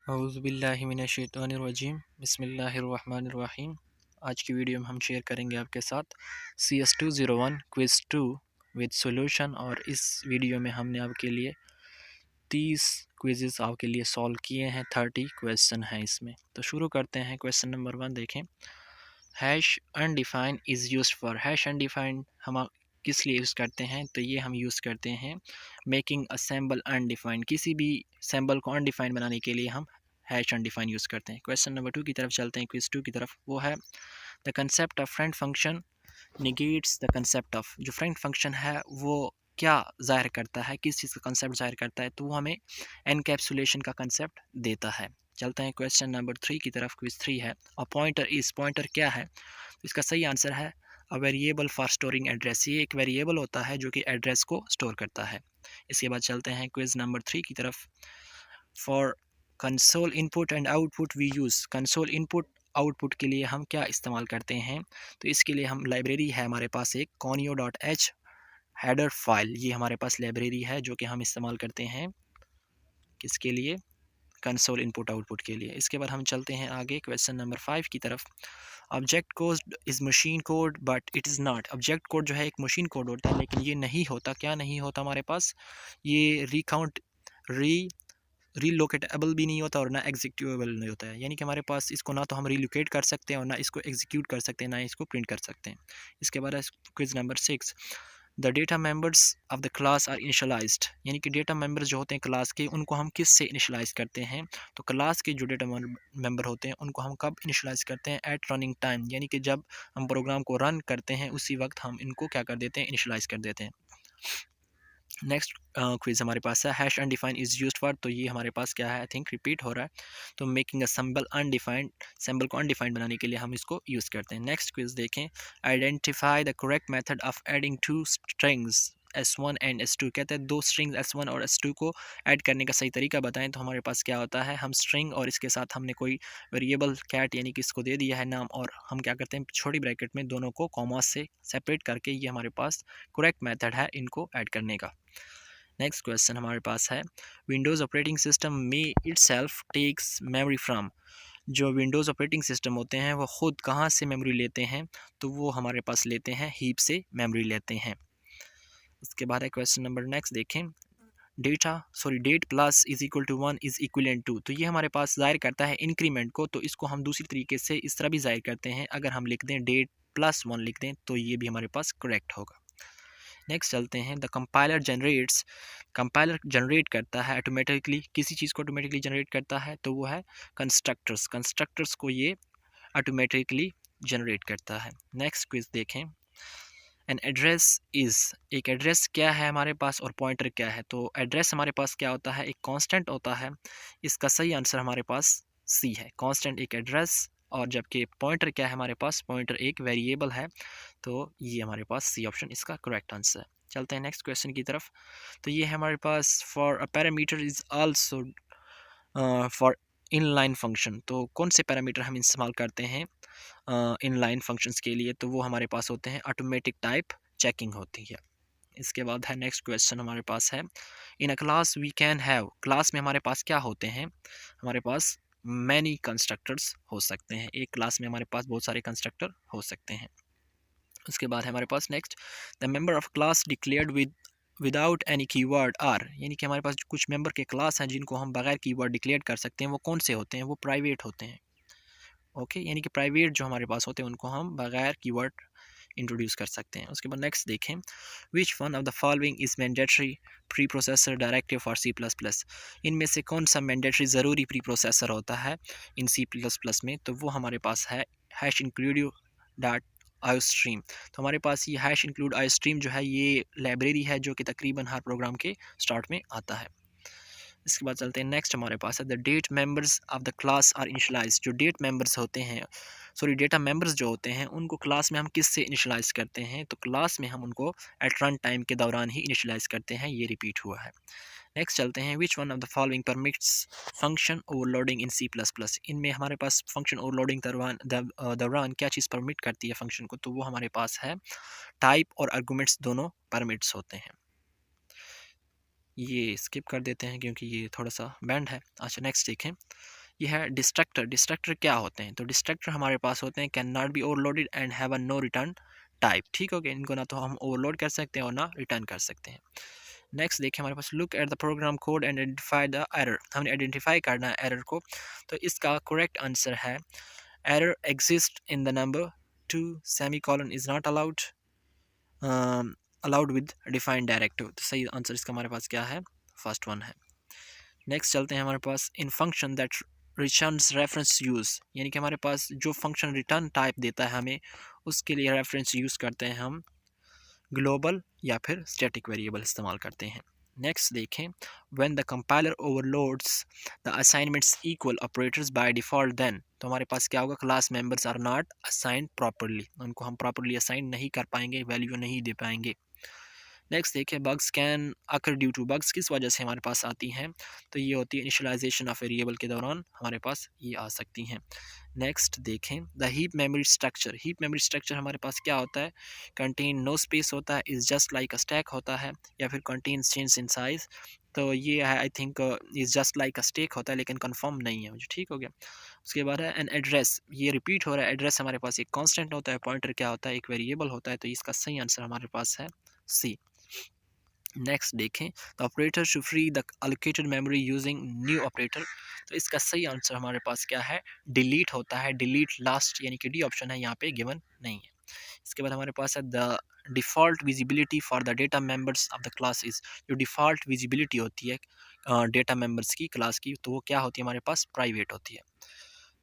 औज़ुबिल्लाहिमिनश्शैतानिर्रजीम बिस्मिल्लाहिर्रहमानिर्रहीम। आज की वीडियो में हम शेयर करेंगे आपके साथ CS201 क्विज़ 2 विद सॉल्यूशन। और इस वीडियो में हमने आपके लिए 30 क्विज़ेस आपके लिए सॉल्व किए हैं। 30 क्वेश्चन हैं इसमें। तो शुरू करते हैं। क्वेश्चन नंबर 1 देखें। Hash undefined is used for. Hash undefined हम किस लिए यूज़ करते हैं? तो ये हम यूज़ करते हैं मेकिंग अ सिंबल अनडिफाइंड। किसी भी सिंबल को अनडिफाइंड बनाने के लिए हम हैश अनडिफाइंड यूज़ करते हैं। क्वेश्चन नंबर 2 की तरफ चलते हैं, क्विज 2 की तरफ। वो है the concept of friend function negates the concept of. जो फ्रेंड फंक्शन है वो क्या ज़ाहिर करता है, किस चीज़ का कंसेप्ट ज़ाहिर करता है? तो वो हमें एनकैप्सुलेशन का कंसेप्ट देता है। चलते हैं क्वेश्चन नंबर 3 की तरफ। क्विज 3 है अ पॉइंटर इज़। पॉइंटर क्या है? इसका सही आंसर है a variable for storing address. ये एक वेरिएबल होता है जो कि एड्रेस को स्टोर करता है। इसके बाद चलते हैं क्विज नंबर 3 की तरफ। For console input and output we use. Console input output के लिए हम क्या इस्तेमाल करते हैं? तो इसके लिए हम लाइब्रेरी है हमारे पास एक conio.h हेडर फाइल। ये हमारे पास लाइब्रेरी है जो कि हम इस्तेमाल करते हैं किसके लिए? कंसोल इनपुट आउटपुट के लिए। इसके बाद हम चलते हैं आगे क्वेश्चन नंबर 5 की तरफ। Object code is machine code but it is not. Object code जो है एक मशीन कोड होता है, लेकिन ये नहीं होता। क्या नहीं होता हमारे पास? ये रिकाउंट री रीलोकेटेबल भी नहीं होता और ना एग्जीक्यूटेबल नहीं होता है। यानी कि हमारे पास इसको ना तो हम रीलोकेट कर सकते हैं और ना इसको एग्जीक्यूट कर सकते हैं, ना इसको प्रिंट कर सकते हैं। इसके बाद quiz number 6। The data members of the class are initialised. यानी कि डेटा मेंबर्स जो होते हैं क्लास के, उनको हम किस से इनिशलाइज करते हैं? तो क्लास के जो डेटा मेंबर होते हैं उनको हम कब इनिशलाइज करते हैं? At running time. यानी कि जब हम प्रोग्राम को रन करते हैं उसी वक्त हम इनको क्या कर देते हैं? इनिशलाइज कर देते हैं। नेक्स्ट क्विज हमारे पास है hash undefined is used for. तो ये हमारे पास क्या है? आई थिंक रिपीट हो रहा है। तो making a symbol undefined. Symbol को अनडिफाइंड बनाने के लिए हम इसको यूज़ करते हैं। नेक्स्ट क्विज देखें। Identify the correct method of adding two strings S1 and S2। कहते हैं दो स्ट्रिंग्स S1 और S2 को ऐड करने का सही तरीका बताएं। तो हमारे पास क्या होता है? हम स्ट्रिंग और इसके साथ हमने कोई वेरिएबल कैट यानी कि इसको दे दिया है नाम, और हम क्या करते हैं? छोटी ब्रैकेट में दोनों को कॉमा से सेपरेट करके, ये हमारे पास करेक्ट मेथड है इनको ऐड करने का। नेक्स्ट क्वेश्चन हमारे पास है विंडोज़ ऑपरेटिंग सिस्टम में इटसेल्फ टेक्स मेमोरी फ्रॉम। जो विंडोज़ ऑपरेटिंग सिस्टम होते हैं वो ख़ुद कहाँ से मेमोरी लेते हैं? तो वो हमारे पास लेते हैं हीप से मेमोरी लेते हैं। उसके बाद है क्वेश्चन नंबर नेक्स्ट देखें। Data plus is equal to 1 is equivalent to. तो ये हमारे पास ज़ाहिर करता है इंक्रीमेंट को। तो इसको हम दूसरी तरीके से इस तरह भी ज़ाहिर करते हैं, अगर हम लिख दें डेट प्लस 1 लिख दें तो ये भी हमारे पास करेक्ट होगा। नेक्स्ट चलते हैं। The compiler generates. Compiler generate करता है ऑटोमेटिकली, किसी चीज़ को ऑटोमेटिकली जनरेट करता है तो वो है कंस्ट्रक्टर्स। कंस्ट्रक्टर्स को ये ऑटोमेटिकली जनरेट करता है। नेक्स्ट क्विज देखें। An address is. एक एड्रेस क्या है हमारे पास और पॉइंटर क्या है? तो एड्रेस हमारे पास क्या होता है? एक कांस्टेंट होता है। इसका सही आंसर हमारे पास सी है। कांस्टेंट एक एड्रेस, और जबकि पॉइंटर क्या है हमारे पास? पॉइंटर एक वेरिएबल है। तो ये हमारे पास सी ऑप्शन इसका करेक्ट आंसर है। चलते हैं नेक्स्ट क्वेश्चन की तरफ। तो ये है हमारे पास for a parameter is also for inline function. तो कौन से पैरामीटर हम इस्तेमाल करते हैं इनलाइन फंक्शंस के लिए? तो वो हमारे पास होते हैं ऑटोमेटिक टाइप चेकिंग होती है। इसके बाद है नेक्स्ट क्वेश्चन हमारे पास है in a class we can have. Class में हमारे पास क्या होते हैं? हमारे पास मैनी कंस्ट्रक्टर्स हो सकते हैं। एक क्लास में हमारे पास बहुत सारे कंस्ट्रक्टर हो सकते हैं। उसके बाद है हमारे पास next. The member of class declared without any keyword are. यानी कि हमारे पास कुछ मेंबर के क्लास हैं जिनको हम बगैर कीवर्ड डिक्लेयर कर सकते हैं। वो कौन से होते हैं? वो प्राइवेट होते हैं। ओके, यानी कि प्राइवेट जो हमारे पास होते हैं उनको हम बगैर कीवर्ड इंट्रोड्यूस कर सकते हैं। उसके बाद नेक्स्ट देखें। Which one of the following is mandatory pre processor directive for C++। इनमें से कौन सा मैंडेटरी ज़रूरी प्री प्रोसेसर होता है इन C++ में? तो वो हमारे पास है हैश इंक्लूड डॉट आयोस्ट्रीम। तो हमारे पास ये हैश इंक्लूड आयोस्ट्रीम जो है ये लाइब्रेरी है जो कि तकरीबन हर प्रोग्राम के स्टार्ट में आता है। इसके बाद चलते हैं नेक्स्ट हमारे पास है the data members of the class are initialise. जो डेट मेंबर्स होते हैं, सॉरी डेटा मेंबर्स जो होते हैं उनको क्लास में हम किस से इनिशलाइज करते हैं? तो क्लास में हम उनको एट रन टाइम के दौरान ही इनिशलाइज करते हैं। ये रिपीट हुआ है। नेक्स्ट चलते हैं। Which one of the following permits function overloading in C++। इनमें हमारे पास फंक्शन ओवरलोडिंग दौरान क्या चीज़ परमिट करती है फंक्शन को? तो वो हमारे पास है टाइप और आर्गूमेंट्स दोनों परमिट्स होते हैं। ये स्किप कर देते हैं क्योंकि ये थोड़ा सा बैंड है। अच्छा नेक्स्ट देखें, ये है डिस्ट्रक्टर। डिस्ट्रक्टर क्या होते हैं? तो डिस्ट्रक्टर हमारे पास होते हैं can not be overloaded and have a no return type. ठीक हो गया, इनको ना तो हम ओवरलोड कर सकते हैं और ना रिटर्न कर सकते हैं। नेक्स्ट देखिए हमारे पास look at the program code and identify the error. हमने आइडेंटिफाई करना है एरर को। तो इसका करेक्ट आंसर है error exist in the number 2 semicolon is not allowed with defined directive. तो सही आंसर इसका हमारे पास क्या है? फर्स्ट वन है। नेक्स्ट चलते हैं हमारे पास in function that returns reference use, यानी कि हमारे पास जो फंक्शन रिटर्न टाइप देता है हमें, उसके लिए रेफरेंस यूज़ करते हैं हम ग्लोबल या फिर स्टैटिक वेरिएबल इस्तेमाल करते हैं। नेक्स्ट देखें, when the compiler overloads the assignments equal operators by default then. तो हमारे पास क्या होगा? Class members are not assigned properly, उनको हम प्रॉपरली असाइन नहीं कर पाएंगे, वैल्यू नहीं दे पाएंगे। नेक्स्ट देखिए, bugs can occur due to. Bugs किस वजह से हमारे पास आती हैं? तो ये होती है इनिशियलाइजेशन ऑफ वेरिएबल के दौरान हमारे पास ये आ सकती हैं। नेक्स्ट देखें, the heap memory structure. Heap memory structure हमारे पास क्या होता है? कंटेन नो स्पेस होता है, is just like a stack होता है, या फिर कंटेन्स चेंज इन साइज। तो ये है I think is just like a stack होता है, लेकिन कंफर्म नहीं है मुझे। ठीक हो गया। उसके बाद है एन एड्रेस। ये रिपीट हो रहा है। एड्रेस हमारे पास एक कांस्टेंट होता है, पॉइंटर क्या होता है? एक वेरिएबल होता है। तो इसका सही आंसर हमारे पास है सी। नेक्स्ट देखें, the operator to free the allocated memory using new operator. तो इसका सही आंसर हमारे पास क्या है? डिलीट होता है। डिलीट लास्ट यानी कि डी ऑप्शन है, यहाँ पे गिवन नहीं है। इसके बाद हमारे पास है the default visibility for the data members of the class is. जो डिफ़ॉल्ट विजिबिलिटी होती है डेटा मेंबर्स की क्लास की, तो वो क्या होती है? हमारे पास प्राइवेट होती है।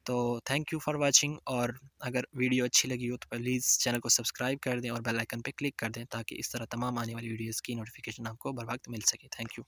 तो थैंक यू फॉर वाचिंग, और अगर वीडियो अच्छी लगी हो तो प्लीज़ चैनल को सब्सक्राइब कर दें और बेल आइकन पे क्लिक कर दें, ताकि इस तरह तमाम आने वाली वीडियोज़ की नोटिफिकेशन आपको बर वक्त मिल सके। Thank you.